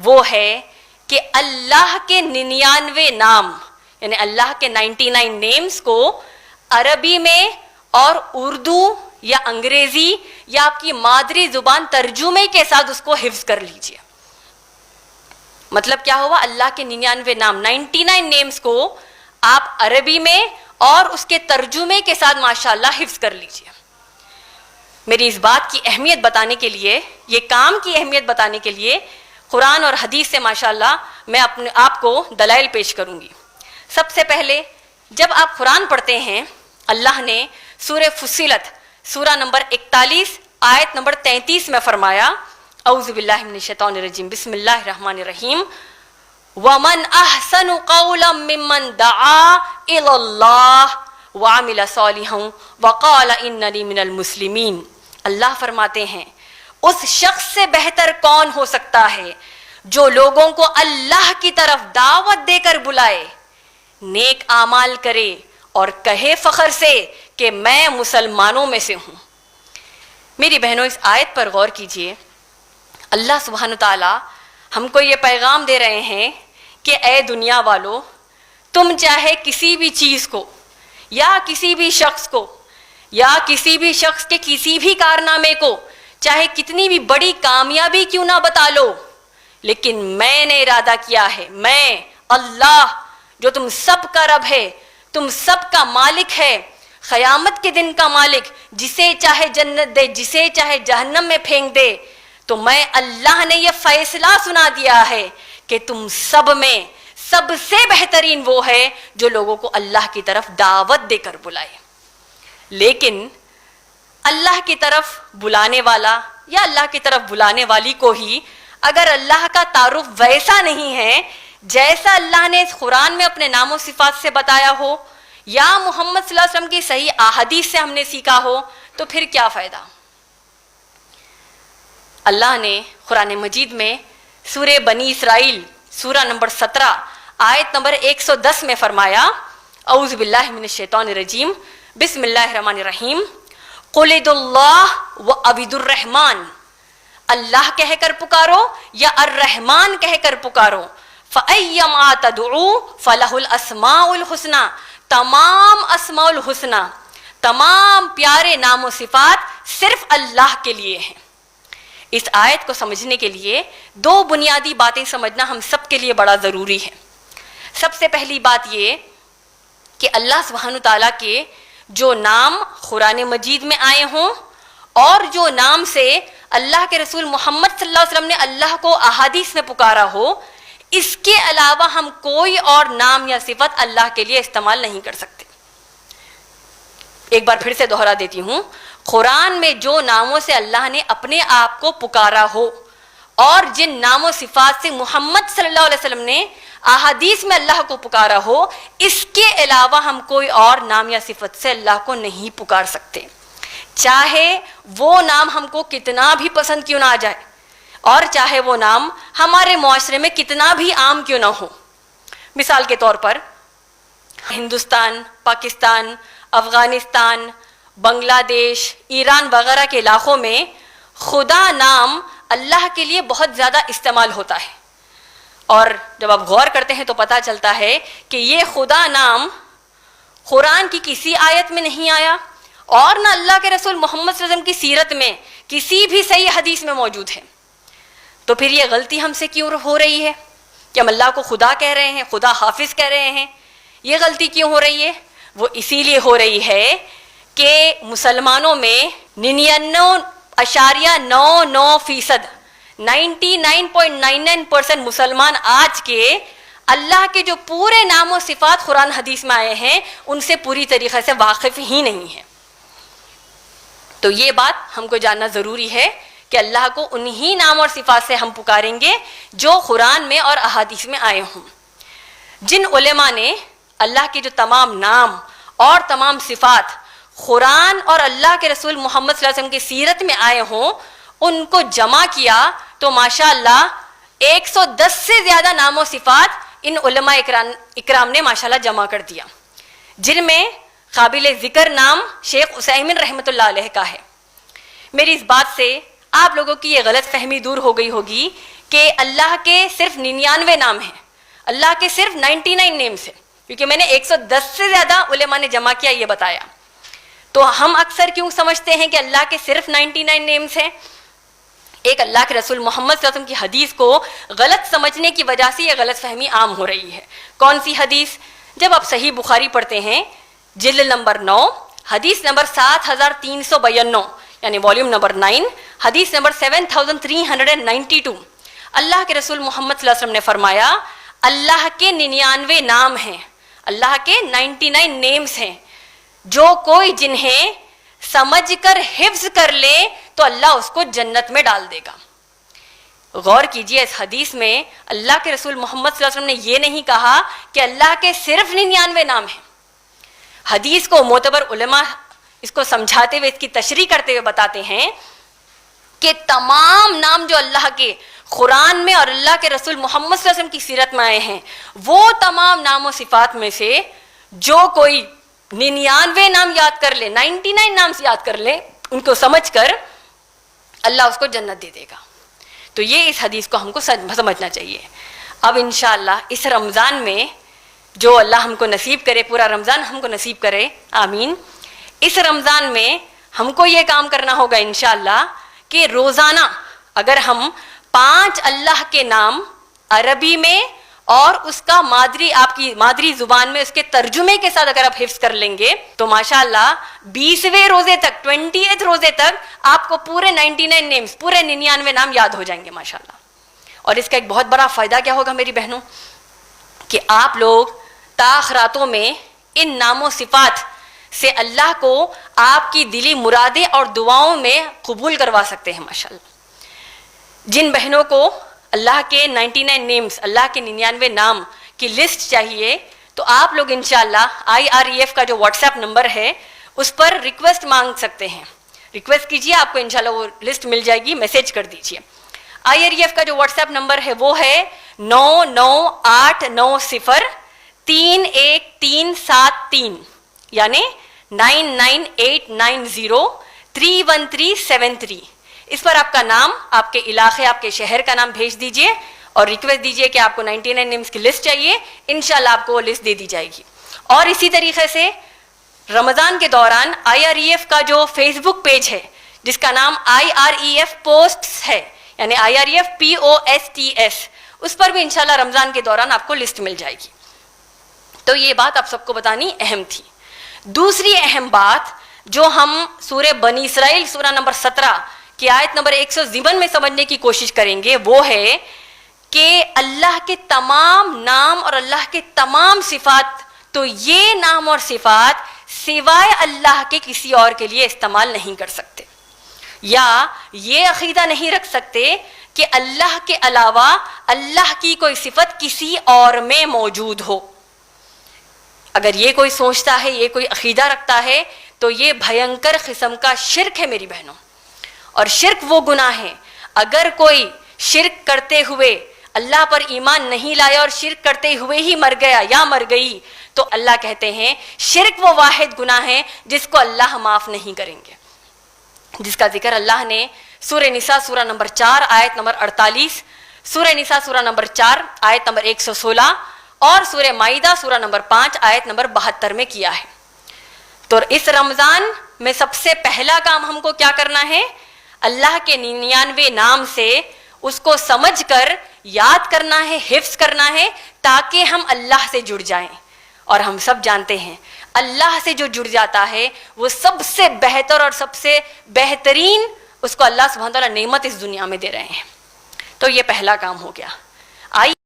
وہ ہے کہ اللہ کے 99 نام یعنی اللہ کے 99 نیمز کو عربی میں اور اردو یا انگریزی یا آپ کی مادری زبان ترجمے کے ساتھ اس کو حفظ کر لیجئے. مطلب کیا ہوا؟ اللہ کے 99 نام 99 نیمز کو آپ عربی میں اور اس کے ترجمے کے ساتھ ماشاءاللہ حفظ کر لیجئے. میری اس بات کی اہمیت بتانے کے لیے، یہ کام کی اہمیت بتانے کے لیے قرآن اور حدیث سے ماشاءاللہ میں اپنے آپ کو دلائل پیش کروں گی. سب سے پہلے جب آپ قرآن پڑھتے ہیں، اللہ نے سورہ فصلت سورہ نمبر 41 آیت نمبر 33 میں فرمایا، اعوذ باللہ من الشیطان الرجیم، بسم اللہ الرحمن الرحیم، وَمَنْ أَحْسَنُ قَوْلًا مِّمَّنْ دَعَا إِلَى اللَّهِ وَعَمِلَ صَالِحًا وَقَالَ إِنَّنِي مِنَ الْمُسْلِمِينَ. اللہ فرماتے ہیں اس شخص سے بہتر کون ہو سکتا ہے جو لوگوں کو اللہ کی طرف دعوت دے کر بلائے، نیک اعمال کرے اور کہے فخر سے کہ میں مسلمانوں میں سے ہوں. میری بہنوں، اس آیت پر غور کیجئے. اللہ سبحانہ تعالی ہم کو یہ پیغام دے رہے ہیں کہ اے دنیا والو، تم چاہے کسی بھی چیز کو یا کسی بھی شخص کو یا کسی بھی شخص کے کسی بھی کارنامے کو چاہے کتنی بھی بڑی کامیابی کیوں نہ بتا لو، لیکن میں نے ارادہ کیا ہے، میں اللہ جو تم سب کا رب ہے، تم سب کا مالک ہے، قیامت کے دن کا مالک، جسے چاہے جنت دے جسے چاہے جہنم میں پھینک دے، تو میں اللہ نے یہ فیصلہ سنا دیا ہے کہ تم سب میں سب سے بہترین وہ ہے جو لوگوں کو اللہ کی طرف دعوت دے کر بلائے. لیکن اللہ کی طرف بلانے والا یا اللہ کی طرف بلانے والی کو ہی اگر اللہ کا تعارف ویسا نہیں ہے جیسا اللہ نے اس قرآن میں اپنے نام و صفات سے بتایا ہو یا محمد صلی اللہ علیہ وسلم کی صحیح احادیث سے ہم نے سیکھا ہو، تو پھر کیا فائدہ؟ اللہ نے قرآن مجید میں سورہ بنی اسرائیل سورہ نمبر 17 آیت نمبر 110 میں فرمایا، اعوذ باللہ من الشیطان الرجیم، بسم اللہ الرحمن الرحیم، قل ادعوا اللہ وعبدوا الرحمن، اللہ کہہ کر پکارو یا الرحمن کہہ کر پکارو، فَأَيَّمَا تَدْعُوا فَلَهُ الْأَسْمَاءُ الْحُسْنَى، تمام اسماء الحسنى، تمام پیارے نام و صفات صرف اللہ کے لیے ہیں. اس آیت کو سمجھنے کے لیے دو بنیادی باتیں سمجھنا ہم سب کے لیے بڑا ضروری ہے. سب سے پہلی بات یہ کہ اللہ سبحانہ تعالیٰ کے جو نام قرآن مجید میں آئے ہوں اور جو نام سے اللہ کے رسول محمد صلی اللہ علیہ وسلم نے اللہ کو احادیث میں پکارا ہو، اس کے علاوہ ہم کوئی اور نام یا صفت اللہ کے لیے استعمال نہیں کر سکتے. ایک بار پھر سے دوہرا دیتی ہوں، قرآن میں جو ناموں سے اللہ نے اپنے آپ کو پکارا ہو اور جن نام و صفات سے محمد صلی اللہ علیہ وسلم نے احادیث میں اللہ کو پکارا ہو، اس کے علاوہ ہم کوئی اور نام یا صفت سے اللہ کو نہیں پکار سکتے، چاہے وہ نام ہم کو کتنا بھی پسند کیوں نہ آ جائے اور چاہے وہ نام ہمارے معاشرے میں کتنا بھی عام کیوں نہ ہو. مثال کے طور پر ہندوستان، پاکستان، افغانستان، بنگلہ دیش، ایران وغیرہ کے علاقوں میں خدا نام اللہ کے لیے بہت زیادہ استعمال ہوتا ہے، اور جب آپ غور کرتے ہیں تو پتہ چلتا ہے کہ یہ خدا نام قرآن کی کسی آیت میں نہیں آیا اور نہ اللہ کے رسول محمد صلی اللہ علیہ وسلم کی سیرت میں کسی بھی صحیح حدیث میں موجود ہے. تو پھر یہ غلطی ہم سے کیوں ہو رہی ہے کہ ہم اللہ کو خدا کہہ رہے ہیں، خدا حافظ کہہ رہے ہیں؟ یہ غلطی کیوں ہو رہی ہے؟ وہ اسی لیے ہو رہی ہے کہ مسلمانوں میں 99.99% 99.99% مسلمان آج کے اللہ کے جو پورے نام و صفات قرآن حدیث میں آئے ہیں ان سے پوری طریقے سے واقف ہی نہیں ہیں. تو یہ بات ہم کو جاننا ضروری ہے کہ اللہ کو انہی نام اور صفات سے ہم پکاریں گے جو قرآن میں اور احادیث میں آئے ہوں. جن علماء نے اللہ کے جو تمام نام اور تمام صفات قرآن اور اللہ کے رسول محمد صلی اللہ علیہ وسلم کی سیرت میں آئے ہوں ان کو جمع کیا تو ماشاءاللہ 110 سے زیادہ نام و صفات ان علماء اکرام نے ماشاءاللہ جمع کر دیا، جن میں قابل ذکر نام شیخ عثیمین رحمۃ اللہ علیہ کا ہے. میری اس بات سے آپ لوگوں کی یہ غلط فہمی دور ہو گئی ہوگی کہ اللہ کے صرف 99 نام ہیں, اللہ کے صرف 99 نیمز ہیں, کیونکہ میں نے 110 سے زیادہ علماء نے جمع کیا یہ بتایا. تو ہم اکثر کیوں سمجھتے ہیں کہ اللہ کے صرف 99 نیمز ہیں؟ ایک اللہ کے رسول محمد صلی اللہ علیہ وسلم کی حدیث کو غلط سمجھنے کی وجہ سے یہ غلط فہمی عام ہو رہی ہے. کون سی حدیث؟ جب آپ صحیح بخاری پڑھتے ہیں جلد نمبر 9 حدیث نمبر 7392 یعنی والیوم نمبر 9 حدیث نمبر 7392, اللہ کے رسول محمد صلی اللہ علیہ وسلم نے فرمایا اللہ کے 99 نام ہیں, اللہ کے 99 نیمز ہیں, جو کوئی جنہیں سمجھ کر حفظ کر لے تو اللہ اس کو جنت میں ڈال دے گا. غور کیجئے, اس حدیث میں اللہ کے رسول محمد صلی اللہ علیہ وسلم نے یہ نہیں کہا کہ اللہ کے صرف 99 نام ہیں. حدیث کو معتبر علماء اس کو سمجھاتے ہوئے, اس کی تشریح کرتے ہوئے بتاتے ہیں کہ تمام نام جو اللہ کے قرآن میں اور اللہ کے رسول محمد صلی اللہ علیہ وسلم کی سیرت میں آئے ہیں, وہ تمام نام و صفات میں سے جو کوئی 99 نام یاد کر لے, 99 نام سے یاد کر لے, ان کو سمجھ کر اللہ اس کو جنت دے دے گا. تو یہ اس حدیث کو ہم کو سمجھنا چاہیے. اب انشاءاللہ اس رمضان میں جو اللہ ہم کو نصیب کرے, پورا رمضان ہم کو نصیب کرے, آمین. اس رمضان میں ہم کو یہ کام کرنا ہوگا انشاءاللہ کہ روزانہ اگر ہم 5 اللہ کے نام عربی میں اور اس کا مادری, آپ کی مادری زبان میں اس کے ترجمے کے ساتھ اگر آپ حفظ کر لیں گے تو ماشاءاللہ 20ویں روزے تک, 20th روزے تک آپ کو پورے 99 نیمز, پورے 99 نام یاد ہو جائیں گے ماشاءاللہ. اور اس کا ایک بہت بڑا فائدہ کیا ہوگا میری بہنوں, کہ آپ لوگ تاخراتوں میں ان نام و صفات سے اللہ کو آپ کی دلی مرادیں اور دعاؤں میں قبول کروا سکتے ہیں ماشاءاللہ. جن بہنوں کو اللہ کے 99 نیمز, اللہ کے 99 نام کی لسٹ چاہیے, تو آپ لوگ انشاءاللہ IREF کا جو واٹس ایپ نمبر ہے اس پر ریکویسٹ مانگ سکتے ہیں. ریکویسٹ کیجئے, آپ کو انشاءاللہ وہ لسٹ مل جائے گی, میسیج کر دیجئے. IREF کا جو واٹس ایپ نمبر ہے وہ ہے 9989031373 یعنی 9989031373. اس پر آپ کا نام, آپ کے علاقے, آپ کے شہر کا نام بھیج دیجئے اور ریکویسٹ دیجئے کہ آپ کو 99 نیمز کی لسٹ چاہیے. انشاءاللہ آپ کو وہ لسٹ دے دی جائے گی. اور اسی طریقے سے رمضان کے دوران IREF کا جو فیس بک پیج ہے جس کا نام IREF پوسٹس ہے یعنی IREF POSTS, اس پر بھی انشاءاللہ رمضان کے دوران آپ کو لسٹ مل جائے گی. تو یہ بات آپ سب کو بتانی اہم تھی. دوسری اہم بات جو ہم سورہ بنی اسرائیل سورہ نمبر 17 کی آیت نمبر 153 میں سمجھنے کی کوشش کریں گے وہ ہے کہ اللہ کے تمام نام اور اللہ کے تمام صفات, تو یہ نام اور صفات سوائے اللہ کے کسی اور کے لیے استعمال نہیں کر سکتے, یا یہ عقیدہ نہیں رکھ سکتے کہ اللہ کے علاوہ اللہ کی کوئی صفت کسی اور میں موجود ہو. اگر یہ کوئی سوچتا ہے, یہ کوئی عقیدہ رکھتا ہے, تو یہ بھینکر قسم کا شرک ہے میری بہنوں. اور شرک وہ گناہ ہے, اگر کوئی شرک کرتے ہوئے اللہ پر ایمان نہیں لایا اور شرک کرتے ہوئے ہی مر گیا یا مر گئی, تو اللہ کہتے ہیں شرک وہ واحد گناہ ہے جس کو اللہ معاف نہیں کریں گے, جس کا ذکر اللہ نے سورہ نساء سورہ نمبر 4 آیت نمبر 48, سورہ نساء سورہ نمبر 4 آیت نمبر 116 اور سورہ مائدہ سورہ نمبر 5 آیت نمبر 72 میں کیا ہے. تو اس رمضان میں سب سے پہلا کام ہم کو کیا کرنا ہے, اللہ کے 99 نام سے اس کو سمجھ کر یاد کرنا ہے, حفظ کرنا ہے, تاکہ ہم اللہ سے جڑ جائیں. اور ہم سب جانتے ہیں اللہ سے جو جڑ جاتا ہے وہ سب سے بہتر اور سب سے بہترین اس کو اللہ سبحانہ وتعالی نعمت اس دنیا میں دے رہے ہیں. تو یہ پہلا کام ہو گیا. آئیے